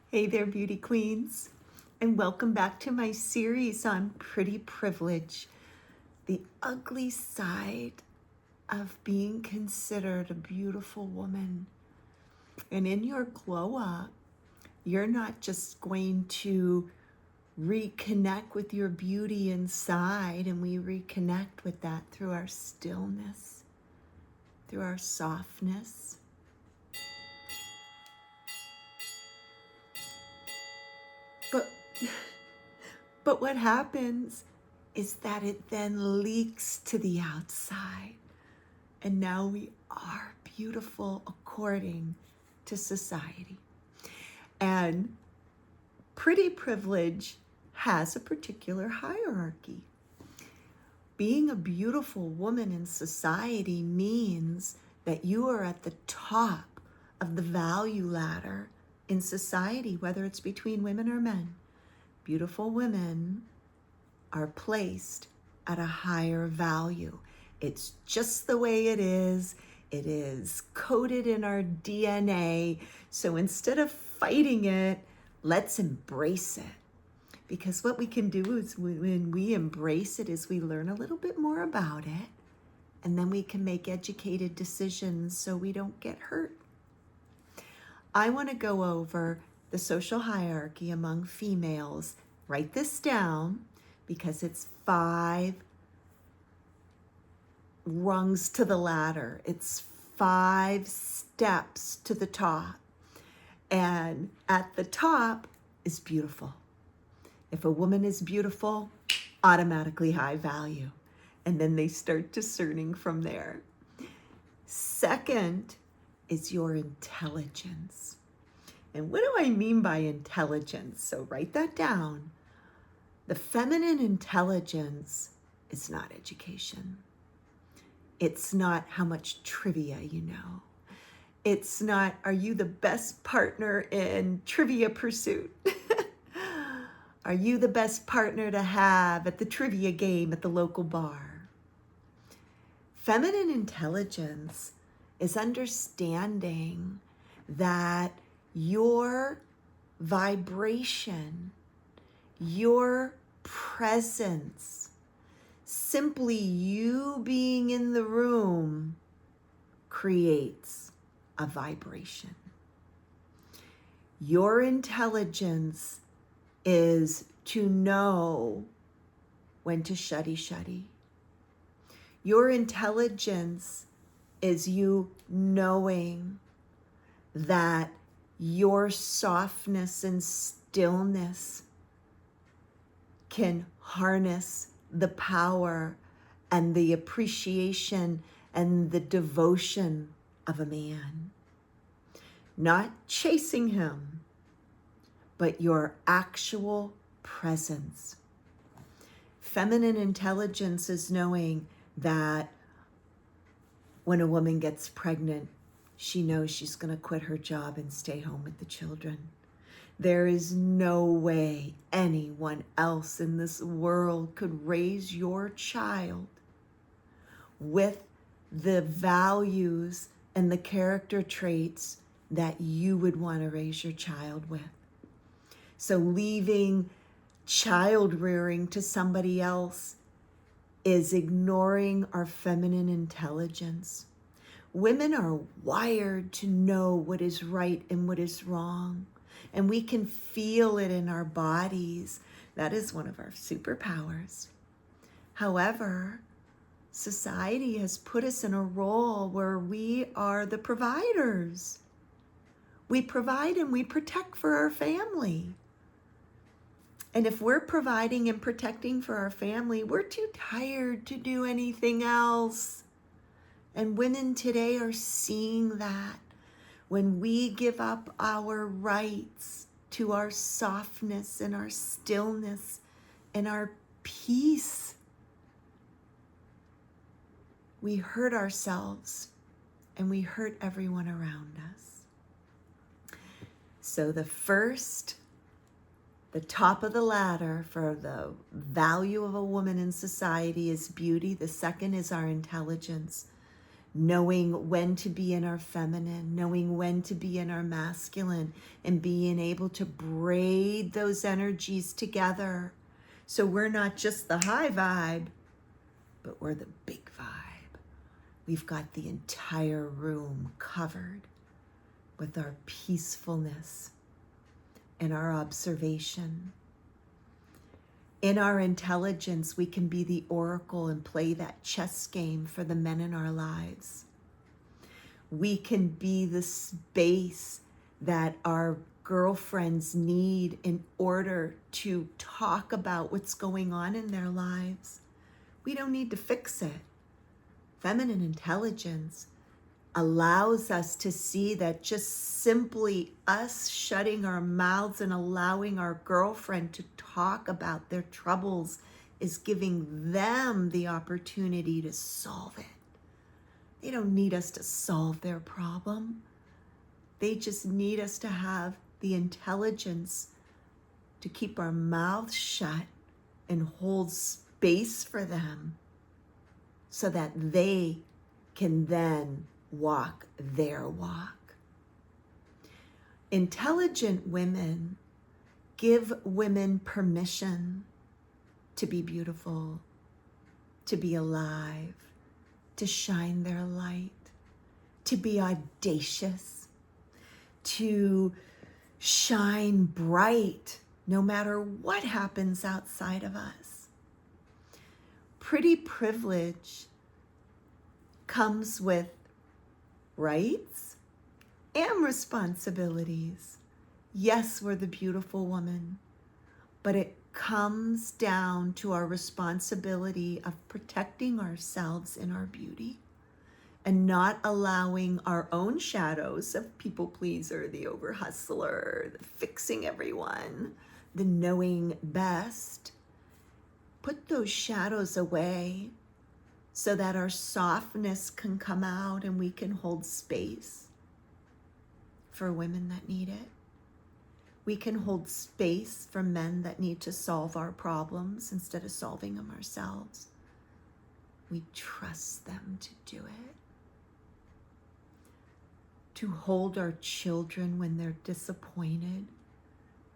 Hey there, beauty queens, and welcome back to my series on pretty privilege, the ugly side of being considered a beautiful woman. And in your glow up, you're not just going to reconnect with your beauty inside, and we reconnect with that through our stillness, through our softness. But what happens is that it then leaks to the outside. And now we are beautiful according to society. And pretty privilege has a particular hierarchy. Being a beautiful woman in society means that you are at the top of the value ladder in society, whether it's between women or men. Beautiful women are placed at a higher value. It's just the way it is. It is coded in our DNA. So instead of fighting it, let's embrace it. Because what we can do is when we embrace it is we learn a little bit more about it, and then we can make educated decisions so we don't get hurt. I want to go over the social hierarchy among females. Write this down because it's 5 rungs to the ladder. It's 5 steps to the top. And at the top is beautiful. If a woman is beautiful, automatically high value. And then they start discerning from there. Second is your intelligence. And what do I mean by intelligence? So write that down. The feminine intelligence is not education. It's not how much trivia you know. It's not, are you the best partner in Trivia Pursuit? Are you the best partner to have at the trivia game at the local bar? Feminine intelligence is understanding that your vibration, your presence, simply you being in the room creates a vibration. Your intelligence is to know when to shuddy. Your intelligence is you knowing that your softness and stillness can harness the power and the appreciation and the devotion of a man. Not chasing him, but your actual presence. Feminine intelligence is knowing that when a woman gets pregnant, she knows she's going to quit her job and stay home with the children. There is no way anyone else in this world could raise your child with the values and the character traits that you would want to raise your child with. So leaving child rearing to somebody else is ignoring our feminine intelligence. Women are wired to know what is right and what is wrong, and we can feel it in our bodies. That is one of our superpowers. However, society has put us in a role where we are the providers. We provide and we protect for our family. And if we're providing and protecting for our family, we're too tired to do anything else. And women today are seeing that when we give up our rights to our softness and our stillness and our peace, we hurt ourselves and we hurt everyone around us. So the top of the ladder for the value of a woman in society is beauty. The second is our intelligence. knowing when to be in our feminine, knowing when to be in our masculine, and being able to braid those energies together. So we're not just the high vibe, but we're the big vibe. We've got the entire room covered with our peacefulness and our observation. In our intelligence, we can be the oracle and play that chess game for the men in our lives. We can be the space that our girlfriends need in order to talk about what's going on in their lives. We don't need to fix it. Feminine intelligence allows us to see that just simply us shutting our mouths and allowing our girlfriend to talk about their troubles is giving them the opportunity to solve it. They don't need us to solve their problem. They just need us to have the intelligence to keep our mouths shut and hold space for them so that they can then walk their walk. Intelligent women give women permission to be beautiful, to be alive, to shine their light, to be audacious, to shine bright no matter what happens outside of us. Pretty privilege comes with rights and responsibilities. Yes, we're the beautiful woman, but it comes down to our responsibility of protecting ourselves in our beauty and not allowing our own shadows of people pleaser, the over hustler, the fixing everyone, the knowing best. Put those shadows away so that our softness can come out and we can hold space for women that need it. We can hold space for men that need to solve our problems instead of solving them ourselves. We trust them to do it. To hold our children when they're disappointed,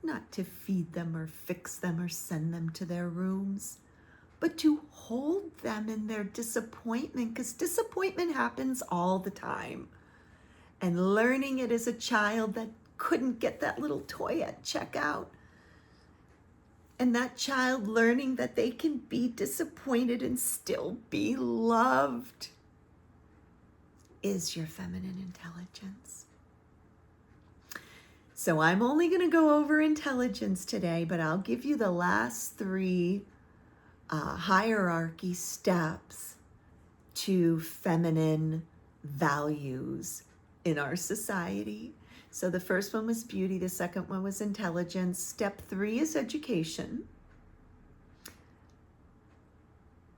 not to feed them or fix them or send them to their rooms, but to hold them in their disappointment, because disappointment happens all the time. And learning it as a child that couldn't get that little toy at checkout, and that child learning that they can be disappointed and still be loved, is your feminine intelligence. So I'm only going to go over intelligence today, but I'll give you the last three hierarchy steps to feminine values in our society. So the first one was beauty. The second one was intelligence. Step 3 is education.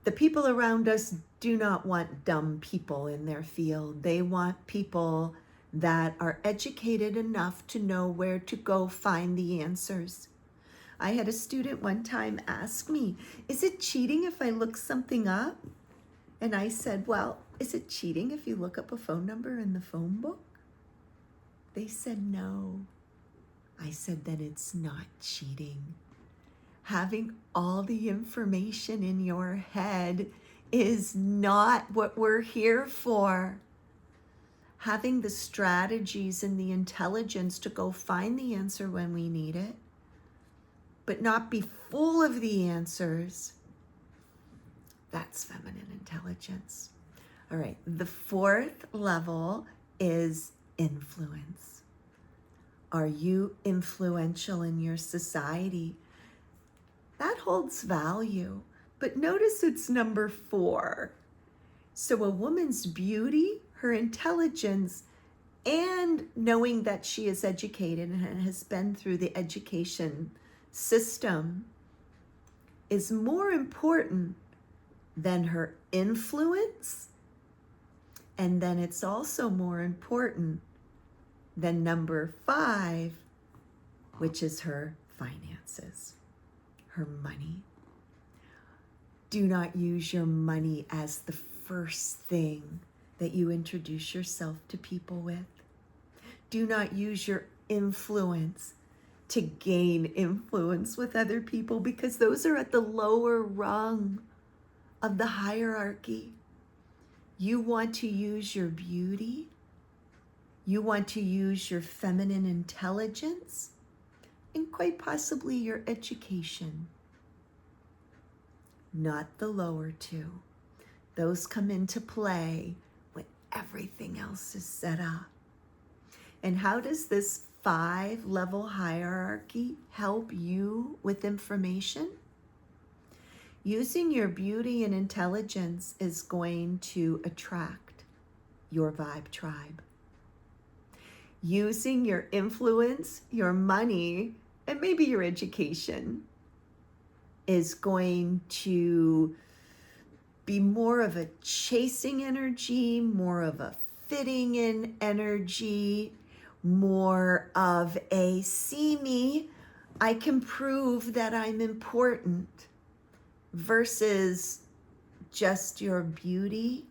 The people around us do not want dumb people in their field. They want people that are educated enough to know where to go find the answers. I had a student one time ask me, is it cheating if I look something up? And I said, well, is it cheating if you look up a phone number in the phone book? They said no. I said, then it's not cheating. Having all the information in your head is not what we're here for. Having the strategies and the intelligence to go find the answer when we need it, but not be full of the answers, that's feminine intelligence. All right, the fourth level is influence. Are you influential in your society? That holds value, but notice it's number 4. So a woman's beauty, her intelligence, and knowing that she is educated and has been through the education system is more important than her influence. And then it's also more important than number 5, which is her finances, her money. Do not use your money as the first thing that you introduce yourself to people with. Do not use your influence to gain influence with other people, because those are at the lower rung of the hierarchy. You want to use your beauty. You want to use your feminine intelligence, and quite possibly your education. Not the lower two. Those come into play when everything else is set up. And how does this 5-level hierarchy help you with information? Using your beauty and intelligence is going to attract your vibe tribe. Using your influence, your money, and maybe your education is going to be more of a chasing energy, more of a fitting in energy, more of a see me, I can prove that I'm important, versus just your beauty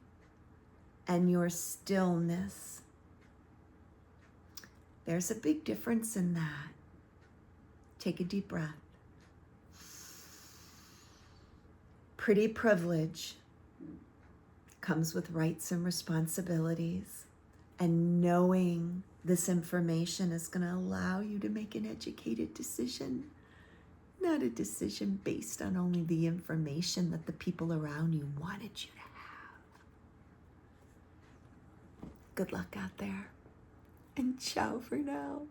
and your stillness. There's a big difference in that. Take a deep breath. Pretty privilege comes with rights and responsibilities, and knowing this information is going to allow you to make an educated decision, not a decision based on only the information that the people around you wanted you to have. Good luck out there, and ciao for now.